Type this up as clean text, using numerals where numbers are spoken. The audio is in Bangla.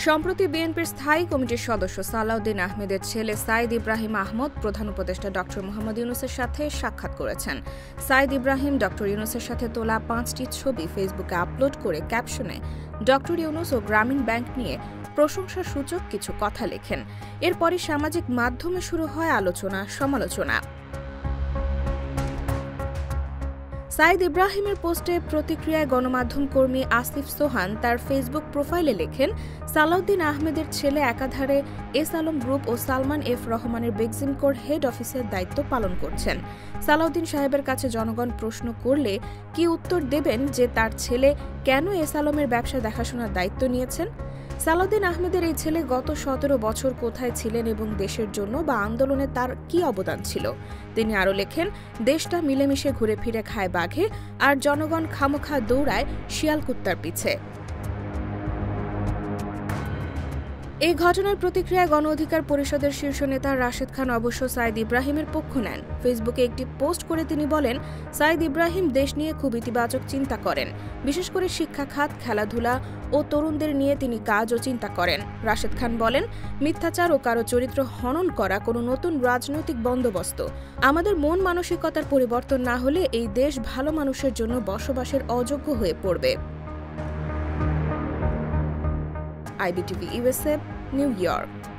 সম্প্রতি বিএনপির স্থায়ী কমিটির সদস্য সালাউদ্দিন আহমেদের ছেলে সাইদ ইব্রাহিম আহমদ প্রধান উপদেষ্টা ড. মোহাম্মদ ইউনূসের সাথে সাক্ষাৎ করেছেন। সাইদ ইব্রাহিম ড. ইউনূসের সাথে তোলা 5টি ছবি ফেসবুকে আপলোড করে ক্যাপশনে ড. ইউনূস ও গ্রামীণ ব্যাংক নিয়ে প্রশংসাসূচক কিছু কথা লেখেন। এরপরই সামাজিক মাধ্যমে শুরু হয় আলোচনা-সমালোচনা। সাইদ ইব্রাহিমের পোস্টে প্রতিক্রিয়ায় গণমাধ্যম কর্মী আসিফ সোহান তার ফেসবুক প্রোফাইলে লেখেন, সালাউদ্দিন আহমেদের ছেলে একাধারে এস আলম গ্রুপ ও সালমান এফ রহমানের বেক্সিমকোর হেড অফিসের দায়িত্ব পালন করছেন। সালাউদ্দিন সাহেবের কাছে জনগণ প্রশ্ন করলে কি উত্তর দেবেন যে তার ছেলে কেন এস আলমের ব্যবসা দেখাশোনার দায়িত্ব নিয়েছেন? সালাউদ্দিন আহমেদের এই ছেলে গত 17 বছর কোথায় ছিলেন এবং দেশের জন্য বা আন্দোলনে তার কি অবদান ছিল? তিনি আরও লেখেন, দেশটা মিলেমিশে ঘুরে ফিরে খায় বাঘে, আর জনগণ খামোখা দৌড়ায় শিয়াল কুত্তার পিছে। এই ঘটনার প্রতিক্রিয়ায় গণ অধিকার পরিষদের শীর্ষ নেতা রাশেদ খান অবশ্য সাইদ ইব্রাহিমের পক্ষ নেন। ফেসবুকে একটি পোস্ট করে তিনি বলেন, সাইদ ইব্রাহিম দেশ নিয়ে খুব ইতিবাচক চিন্তা করেন। বিশেষ করে শিক্ষা খাত, খেলাধুলা ও তরুণদের নিয়ে তিনি কাজ ও চিন্তা করেন। রাশেদ খান বলেন, মিথ্যাচার ও কারো চরিত্র হনন করা কোনো নতুন রাজনৈতিক বন্দোবস্ত। আমাদের মন মানসিকতার পরিবর্তন না হলে এই দেশ ভালো মানুষের জন্য বসবাসের অযোগ্য হয়ে পড়বে। IBTV USA, New York।